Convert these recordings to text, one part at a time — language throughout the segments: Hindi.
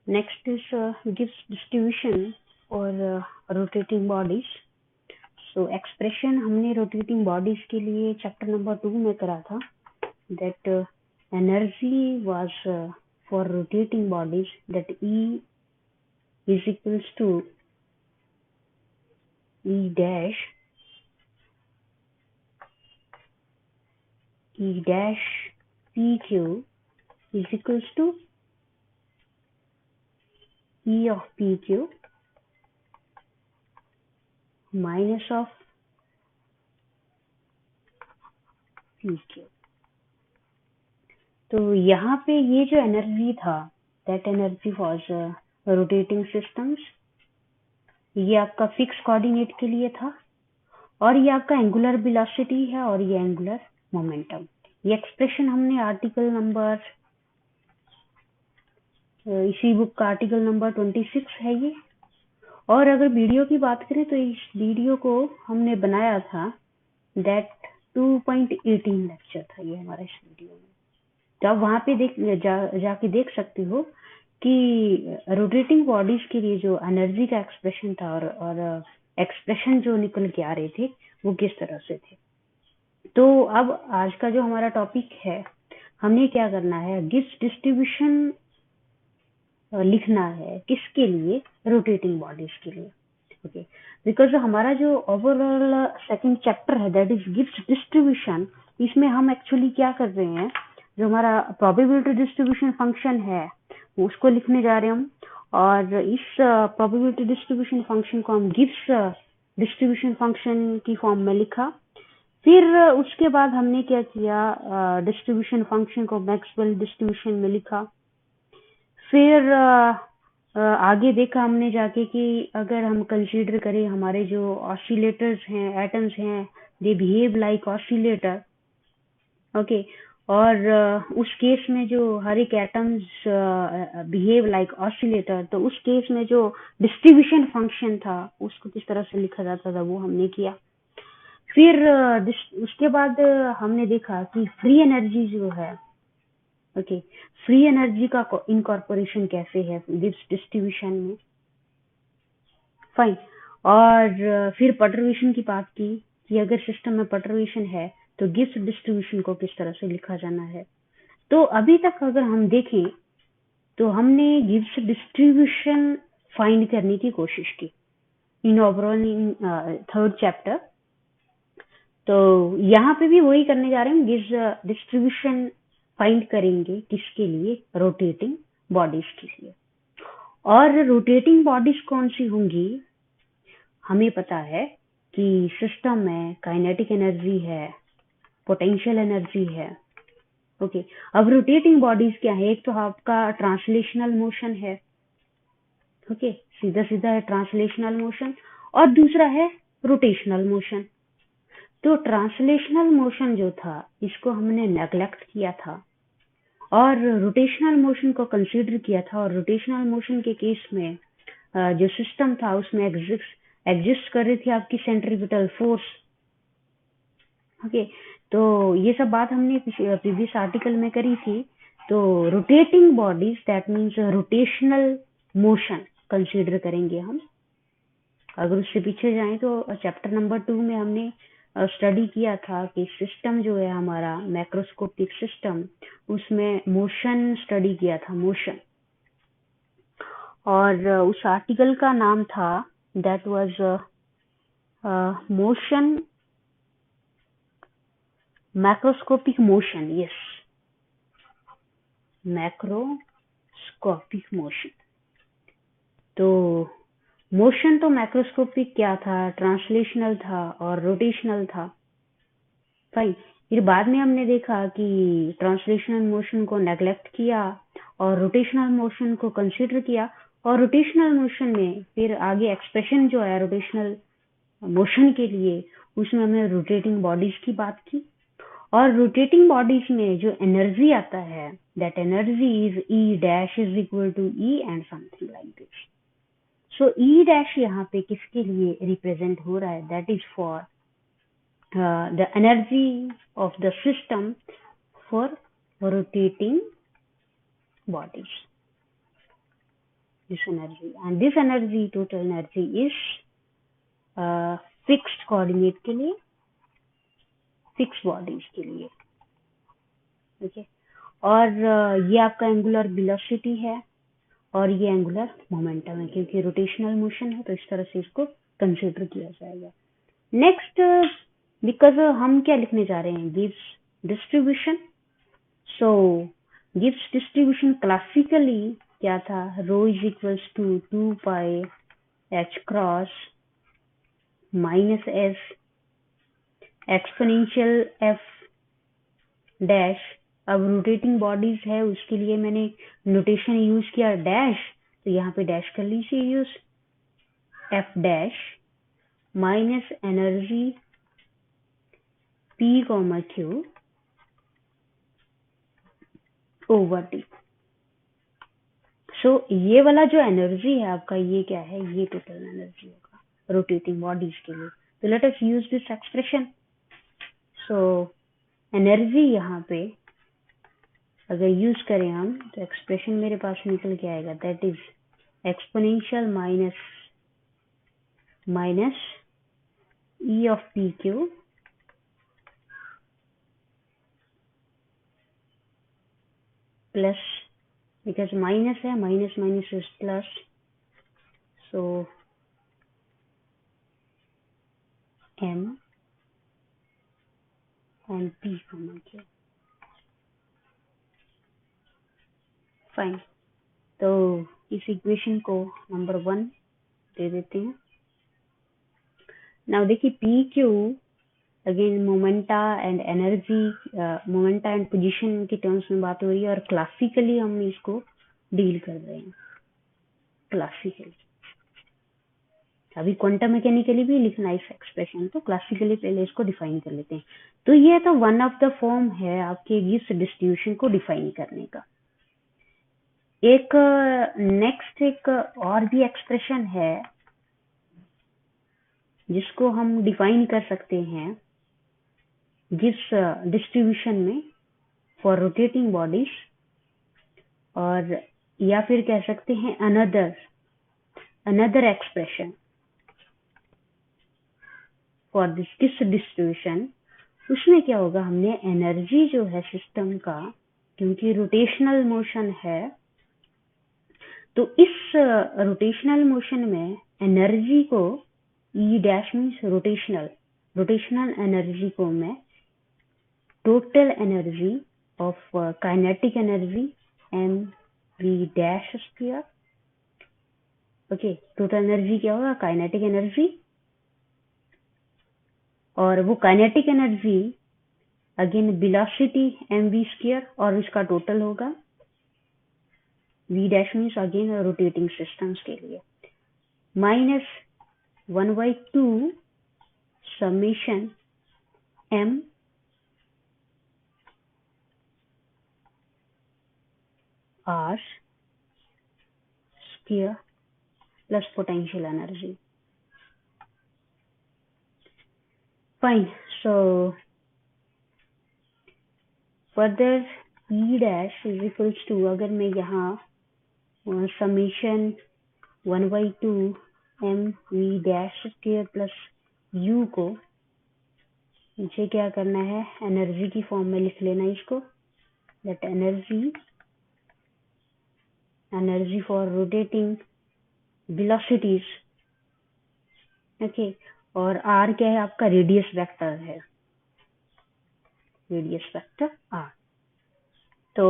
Next is Gibbs distribution और rotating bodies. So expression हमने rotating bodies के लिए chapter number 2 में करा था that energy was for rotating bodies that E is equals to E dash PQ is equals to E of PQ minus of PQ. तो यहाँ पे ये जो एनर्जी था that energy was rotating systems, ये आपका फिक्स कोऑर्डिनेट के लिए था और ये आपका एंगुलर वेलोसिटी है और ये एंगुलर मोमेंटम. ये एक्सप्रेशन हमने आर्टिकल नंबर इसी बुक का आर्टिकल नंबर 26 है ये. और अगर वीडियो की बात करें तो इस वीडियो को हमने बनाया था दैट 2.18 लेक्चर था ये हमारा इस वीडियो में. तो आप वहां पे जाके देख सकते हो कि रोटेटिंग बॉडीज के लिए जो एनर्जी का एक्सप्रेशन था और एक्सप्रेशन जो निकल के आ रहे थे वो किस तरह से थे. तो अब आज का जो हमारा टॉपिक है, हमने क्या करना है, गिब्स डिस्ट्रीब्यूशन लिखना है. किसके लिए? रोटेटिंग बॉडीज के लिए. ओके, बिकॉज हमारा जो ओवरऑल सेकंड चैप्टर है दैट इज गिब्स डिस्ट्रीब्यूशन, इसमें हम एक्चुअली क्या कर रहे हैं, जो हमारा प्रोबेबिलिटी डिस्ट्रीब्यूशन फंक्शन है उसको लिखने जा रहे हैं हम. और इस प्रोबेबिलिटी डिस्ट्रीब्यूशन फंक्शन को हम गिब्स डिस्ट्रीब्यूशन फंक्शन की फॉर्म में लिखा. फिर उसके बाद हमने क्या किया, डिस्ट्रीब्यूशन फंक्शन को मैक्सवेल डिस्ट्रीब्यूशन में लिखा. फिर आगे देखा हमने जाके कि अगर हम कंसीडर करें हमारे जो ऑसिलेटर्स हैं, एटम्स हैं, they behave like oscillator. Okay, और उस केस में जो हर एक एटम्स बिहेव लाइक ऑसिलेटर, तो उस केस में जो डिस्ट्रीब्यूशन फंक्शन था उसको किस तरह से लिखा जाता था वो हमने किया. फिर उसके बाद हमने देखा कि फ्री एनर्जी जो है, ओके, फ्री एनर्जी का इनकॉर्पोरेशन कैसे है गिब्स डिस्ट्रीब्यूशन में. फाइन. और फिर परटर्बेशन की बात की कि अगर सिस्टम में परटर्बेशन है तो गिब्स डिस्ट्रीब्यूशन को किस तरह से लिखा जाना है. तो अभी तक अगर हम देखें तो हमने गिब्स डिस्ट्रीब्यूशन फाइंड करने की कोशिश की in overall in third chapter. तो यहाँ पे भी वही करने जा रहे हैं, गिब्स डिस्ट्रीब्यूशन फाइंड करेंगे. किसके लिए? रोटेटिंग बॉडीज के लिए. और रोटेटिंग बॉडीज कौन सी होंगी? हमें पता है कि सिस्टम में काइनेटिक एनर्जी है, पोटेंशियल एनर्जी है. ओके, अब रोटेटिंग बॉडीज क्या है? एक तो आपका ट्रांसलेशनल मोशन है. ओके, सीधा सीधा है ट्रांसलेशनल मोशन. और दूसरा है रोटेशनल मोशन. तो ट्रांसलेशनल मोशन जो था इसको हमने नेग्लेक्ट किया था और रोटेशनल मोशन को कंसीडर किया था. और रोटेशनल मोशन के केस में जो सिस्टम था उसमें एग्जिस्ट कर रही थी आपकी सेंट्रीपिटल फोर्स. ओके, तो ये सब बात हमने प्रीवियस आर्टिकल में करी थी. तो rotating bodies that means rotational motion consider करेंगे हम. अगर उससे पीछे जाएं तो चैप्टर नंबर 2 में हमने स्टडी किया था कि सिस्टम जो है हमारा मैक्रोस्कोपिक सिस्टम, उसमें मोशन स्टडी किया था, मोशन. और उस आर्टिकल का नाम था that was motion, macroscopic motion. Yes, macroscopic motion. तो मोशन तो मैक्रोस्कोपिक क्या था? ट्रांसलेशनल था और रोटेशनल था. फाइन. फिर बाद में हमने देखा कि ट्रांसलेशनल मोशन को नेग्लेक्ट किया और रोटेशनल मोशन को कंसीडर किया. और रोटेशनल मोशन में फिर आगे एक्सप्रेशन जो है रोटेशनल मोशन के लिए, उसमें हमने रोटेटिंग बॉडीज की बात की. और रोटेटिंग बॉडीज में जो एनर्जी आता है that energy is E dash is equal to E and something like this. So E dash यहाँ पे किसके लिए रिप्रेजेंट हो रहा है? That is for the energy of the system for rotating bodies. this energy, and this energy, total energy is fixed coordinate के लिए, fixed bodies के लिए, okay? और ये आपका एंगुलर वेलोसिटी है और ये एंगुलर मोमेंटम है, क्योंकि रोटेशनल मोशन है तो इस तरह से इसको कंसीडर किया जाएगा। नेक्स्ट, बिकॉज हम क्या लिखने जा रहे हैं, Gibbs distribution. So Gibbs distribution classically क्या था, rho is equals to 2 pi h cross minus s exponential f dash. अब रोटेटिंग बॉडीज है उसके लिए मैंने नोटेशन यूज किया डैश, तो यहाँ पे डैश कर लीजिए use, f dash minus energy p comma q over T. So ये वाला जो एनर्जी है आपका, ये क्या है, ये टोटल एनर्जी होगा रोटेटिंग बॉडीज के लिए। तो let us use this expression. So energy यहाँ पे अगर यूज करें हम, तो एक्सप्रेशन मेरे पास निकल के आएगा, that is exponential minus E of P Q plus, because minus है, minus minus is plus, so M and P common Q. Fine, तो इस इक्वेशन को नंबर 1 दे देते हैं। नाउ देखिए P Q again momenta and energy, momenta and position की टर्म्स में बात हो रही है, और क्लासिकली हम इसको डील कर रहे हैं क्लासिकली। अभी क्वांटम मैकेनिकली भी लिखना है इस एक्सप्रेशन, तो क्लासिकली पहले इसको डिफाइन कर लेते हैं। तो ये तो वन ऑफ द फॉर्म है आपके गिब्स डिस्ट्रीब्यूशन को डिफाइन करने का। एक नेक्स्ट एक और भी एक्सप्रेशन है जिसको हम डिफाइन कर सकते हैं गिब्स डिस्ट्रीब्यूशन में फॉर रोटेटिंग बॉडीज, और या फिर कह सकते हैं another expression for this Gibbs distribution. उसमें क्या होगा, हमने एनर्जी जो है सिस्टम का, क्योंकि रोटेशनल मोशन है, तो इस रोटेशनल मोशन में एनर्जी को E dash means rotational energy को मैं total energy of kinetic energy M V dash square. Okay, total energy क्या होगा, काइनेटिक एनर्जी, और वो kinetic energy again velocity M V square, और इसका टोटल होगा v dash means again rotating systems के लिए, minus 1/2 summation m r square plus potential energy. Fine, so further e dash is equals to, अगर मैं यहाँ summation 1/2 m v dash square plus u को मुझे क्या करना है, एनर्जी की फॉर्म में लिख लेना इसको, that energy for rotating velocities. Okay, और r क्या है आपका, रेडियस वेक्टर है, रेडियस वेक्टर r। तो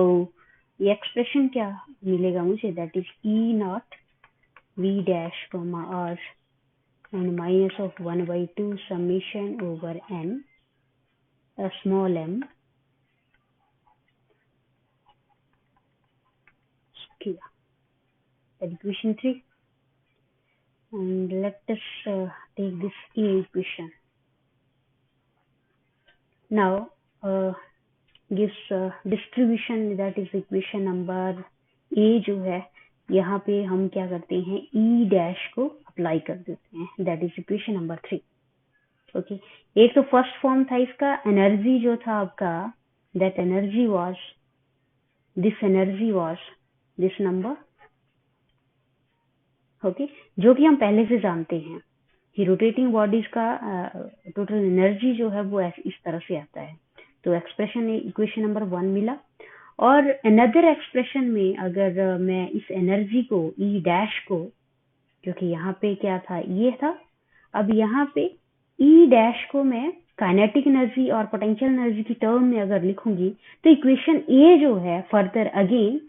ये एक्सप्रेशन क्या मिलेगा मुझे, that is E not v dash comma r and minus of 1/2 summation over n small m square, equation 3, and let us take this A equation. Now gives distribution, that is equation number A जो है, यहाँ पे हम क्या करते हैं, E डैश को अप्लाई कर देते हैं, that is equation number 3. Okay, एक तो फर्स्ट फॉर्म था इसका, एनर्जी जो था आपका, that energy was this number okay, जो कि हम पहले से जानते हैं कि रोटेटिंग बॉडीज का टोटल एनर्जी जो है वो इस तरह से आता है। तो एक्सप्रेशन इक्वेशन नंबर 1 मिला। और अनदर एक्सप्रेशन में अगर मैं इस एनर्जी को ई डैश को, क्योंकि यहाँ पे क्या था, ये था, अब यहाँ पे ई डैश को मैं काइनेटिक एनर्जी और पोटेंशियल एनर्जी की टर्म में अगर लिखूंगी तो इक्वेशन ए जो है further again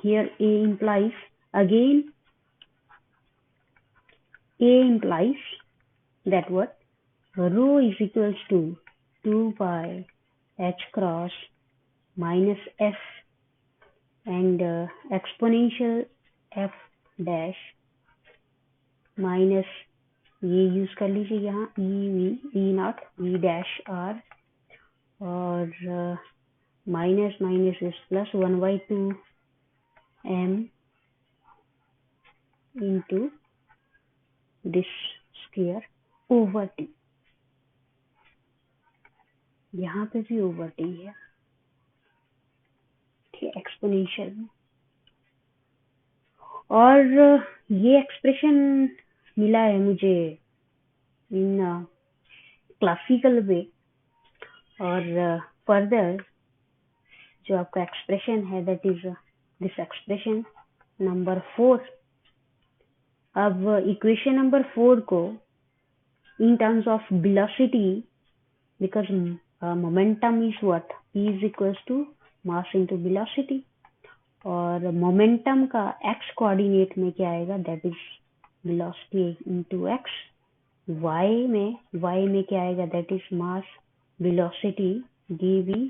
here A implies again A implies that what rho is equals to 2 pi h cross minus f and exponential f dash minus ये यूज कर लीजिए यहाँ e not e dash r और minus minus is plus 1/2 m into this square over t। यहाँ पे भी ओवर टी है, ठीक, एक्सपोनेंशियल में। और ये एक्सप्रेशन मिला है मुझे इन क्लासिकल वे। और फर्दर जो आपका एक्सप्रेशन है that is this expression number 4। अब इक्वेशन नंबर 4 को in terms of velocity, because momentum is what, p is equals to mass into velocity, और मोमेंटम का x कोऑर्डिनेट में क्या आएगा, that is velocity into x। y में क्या आएगा, that is mass velocity dvy,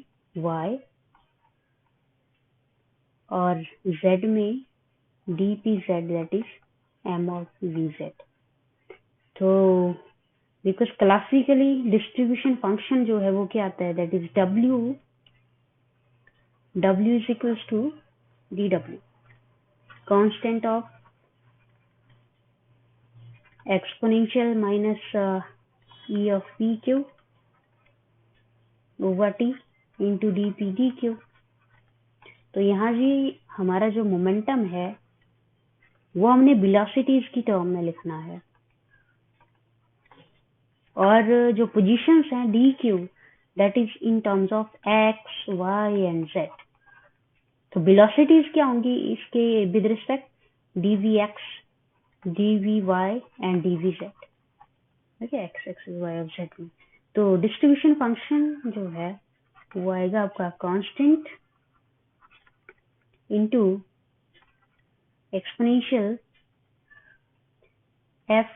और z में dpz, that is m of vz। तो बिकॉज क्लासिकली डिस्ट्रीब्यूशन फंक्शन जो है वो क्या आता है, that is w is equals to dw, constant of exponential minus e of pq over t into dp dq। तो यहाँ जी हमारा जो मोमेंटम है वो हमने वेलोसिटीज की टर्म में लिखना है, और जो पोजीशंस हैं dq that is in terms of x y and z। तो वेलोसिटीज क्या होंगी इसके with respect, dvx dvy and dvz, okay, x axis y और z में। तो डिस्ट्रीब्यूशन फंक्शन जो है वो आएगा आपका constant into exponential f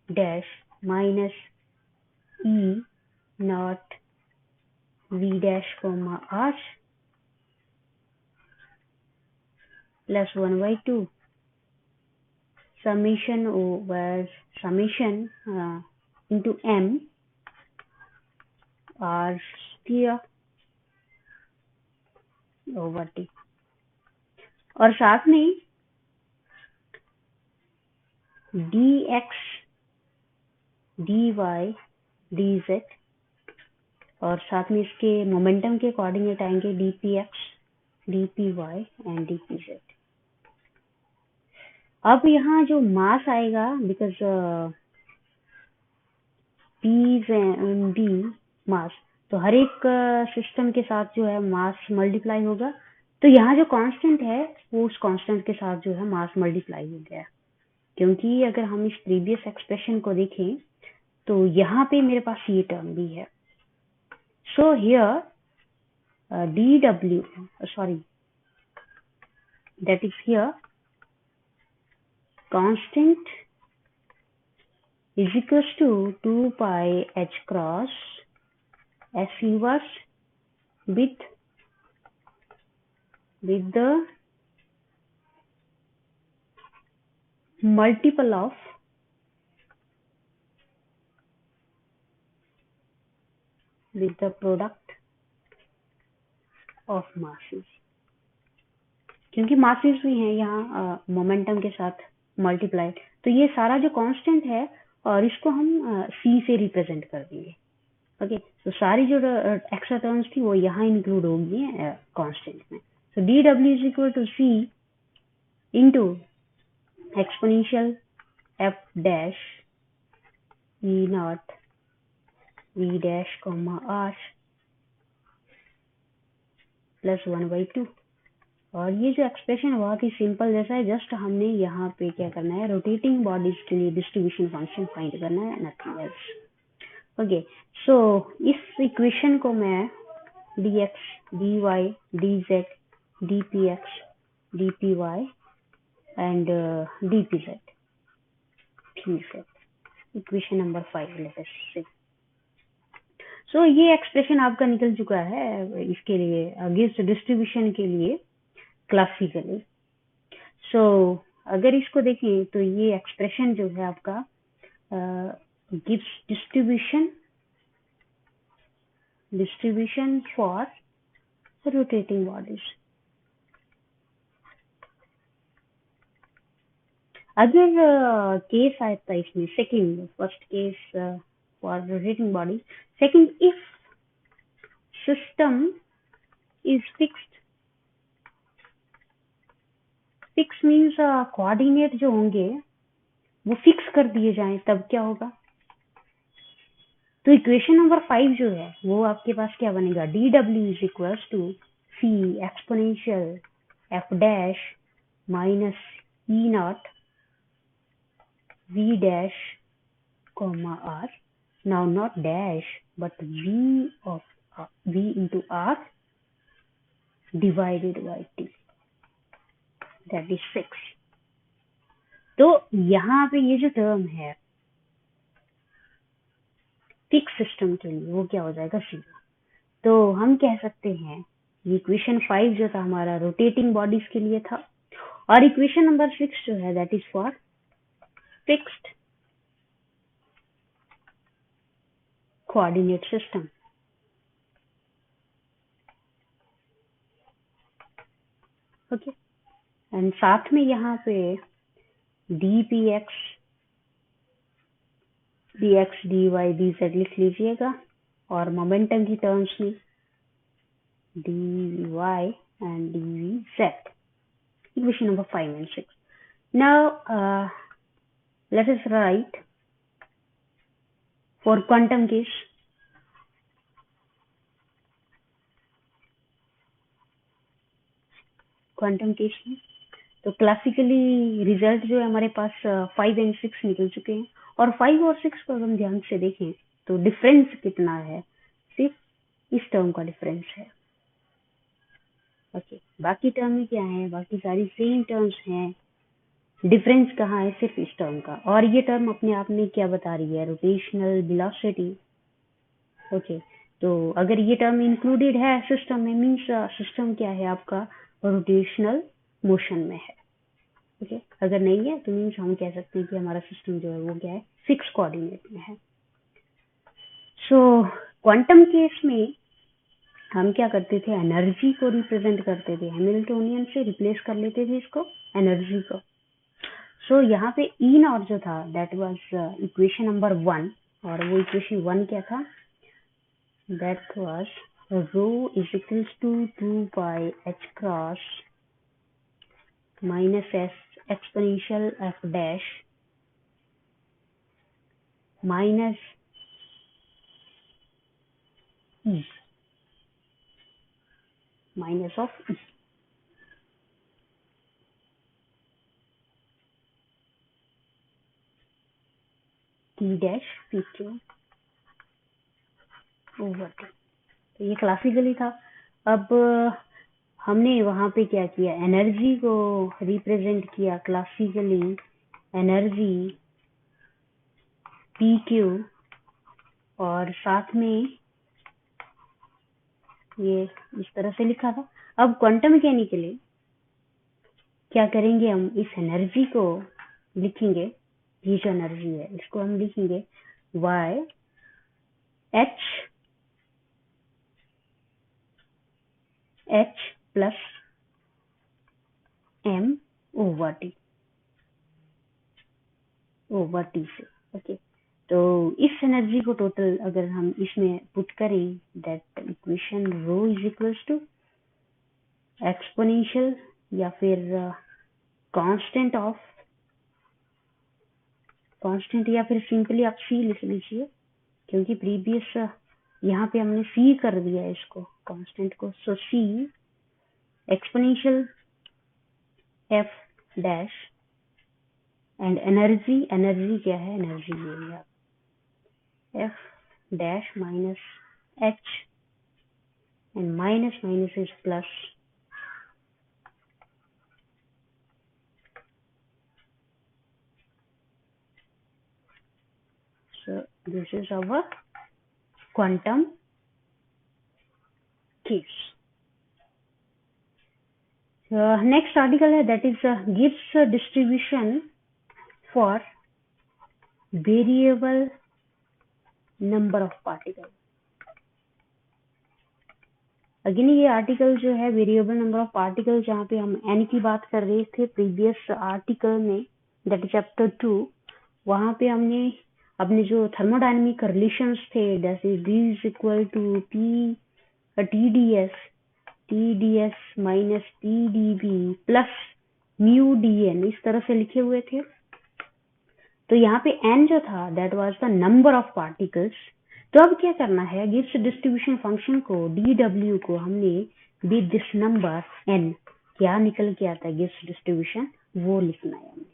dash minus e not v dash comma r plus 1/2 summation over summation into m r square over t। और साथ में dx dy dz, और साथ में इसके मोमेंटम के कोऑर्डिनेट आएंगे dpx dpy एंड dpz। अब यहाँ जो मास आएगा, बिकॉज p एंड d मास, तो हर एक सिस्टम के साथ जो है मास मल्टीप्लाई होगा। तो यहाँ जो कांस्टेंट है वो उस कांस्टेंट के साथ जो है मास मल्टीप्लाई हो गया, क्योंकि अगर हम इस प्रीवियस एक्सप्रेशन को देखें तो यहाँ पे मेरे पास ये टर्म भी है। So here dw, sorry, that is here constant is equals to 2 pi h cross s inverse with the multiple of with the product of masses, क्योंकि मासेस भी हैं यहाँ मोमेंटम के साथ मल्टीप्लाई। तो ये सारा जो कांस्टेंट है और इसको हम c से रिप्रेजेंट कर देंगे। ओके, तो सारी जो एक्स्ट्रा टर्म्स थी वो यहाँ इंक्लूड होगी कांस्टेंट में। तो dw is equal to c into exponential F dash E not V dash comma R plus 1/2। और ये जो एक्सप्रेशन बहुत ही सिंपल जैसा है, जस्ट हमने यहाँ पे क्या करना है, रोटेटिंग बॉडीज के लिए डिस्ट्रीब्यूशन फंक्शन फाइंड करना है, नथिंग एल्स। ओके, सो इस इक्वेशन को मैं dx, dy, dz, dpx, dpy and dpz, ठीक है, इक्वेशन नंबर 5 लेट अस से। सो ये एक्सप्रेशन आपका निकल चुका है इसके लिए, अगेंस्ट डिस्ट्रीब्यूशन के लिए क्लासिकली। सो अगर इसको देखें तो ये एक्सप्रेशन जो है आपका gives distribution for rotating bodies. अगर केस आता है इसमें second, first case for rotating body, second if system is fixed, fix means coordinate जो होंगे वो फिक्स कर दिए जाएं, तब क्या होगा। तो इक्वेशन नंबर 5 जो है वो आपके पास क्या बनेगा, dw is equals to C exponential F dash minus E not V dash comma r, now not dash but v into r divided by t, that is 6। तो यहाँ पे ये जो टर्म है फिक्स सिस्टम के लिए वो क्या हो जाएगा, 0। तो हम कह सकते हैं ये इक्वेशन 5 जो था हमारा रोटेटिंग बॉडीज के लिए था, और इक्वेशन नंबर 6 जो है that is for fixed coordinate system. Okay, and साथ में यहाँ पे dpx, dx, dy, dz लिख लीजिएगा, और मोमेंटम की टर्म्स में dy and dz, equation number 5 and 6. Now let us write for quantum case. Quantum case में तो क्लासिकली रिजल्ट जो है हमारे पास 5 एंड 6 निकल चुके हैं, और 5 और 6 को हम ध्यान से देखें तो डिफरेंस कितना है, सिर्फ इस टर्म का डिफरेंस है। ओके, बाकी टर्म में क्या है, बाकी सारी सेम टर्म्स हैं, डिफरेंस कहाँ है, सिर्फ इस टर्म का। और ये टर्म अपने आप में क्या बता रही है, रोटेशनल वेलोसिटी। ओके, तो अगर ये टर्म इंक्लूडेड है सिस्टम में, मीन्स सिस्टम क्या है आपका रोटेशनल मोशन में है। ओके, अगर नहीं है तो मीन्स हम कह सकते हैं कि हमारा सिस्टम जो है वो क्या है, फिक्स कोऑर्डिनेट में है। सो क्वांटम केस में हम क्या करते थे, एनर्जी को रिप्रेजेंट करते थे, हैमिल्टोनियन से रिप्लेस कर लेते थे इसको, एनर्जी को। सो यहाँ पे ई नॉट जो था दैट वाज इक्वेशन नंबर 1, और वो इक्वेशन 1 क्या था, that was rho is equals to 2 pi h cross minus s exponential f dash minus e minus of e, t dash p Q over t। तो ये क्लासिकली था। अब हमने वहां पे क्या किया, एनर्जी को रिप्रेजेंट किया क्लासिकली, एनर्जी पी क्यू, और साथ में ये इस तरह से लिखा था। अब क्वांटम मैकेनिकली क्या करेंगे, हम इस एनर्जी को लिखेंगे, ये जो एनर्जी है इसको हम लिखेंगे y h plus m over T से। ओके, तो इस एनर्जी को टोटल अगर हम इसमें पुट करें, that equation rho is equals to exponential या फिर कांस्टेंट ऑफ कांस्टेंट, या फिर सिंपली आप सी लिख लीजिए, क्योंकि प्रीवियस यहाँ पे हमने सी कर दिया है इसको कांस्टेंट को। So C exponential F dash and energy, energy क्या है, एनर्जी ये F dash minus H and minus minus is plus, so this is our quantum case. Next article है that is Gibbs distribution for variable number of particles. Again ये आर्टिकल जो है वेरिएबल नंबर ऑफ पार्टिकल, जहाँ पे हम एन की बात कर रहे थे प्रीवियस आर्टिकल में, दैट इज चैप्टर 2। वहाँ पे हमने अपने जो थर्मोडायनेमिक रिलेशंस थे, जैसे D is equal to TdS minus TdV plus mu DN, इस तरह से लिखे हुए थे। तो यहाँ पे n जो था that was the number of particles. तो अब क्या करना है, गिब्स डिस्ट्रीब्यूशन फंक्शन को dw को हमने विद दिस नंबर n क्या निकल के आता है गिब्स डिस्ट्रीब्यूशन, वो लिखना है हमें।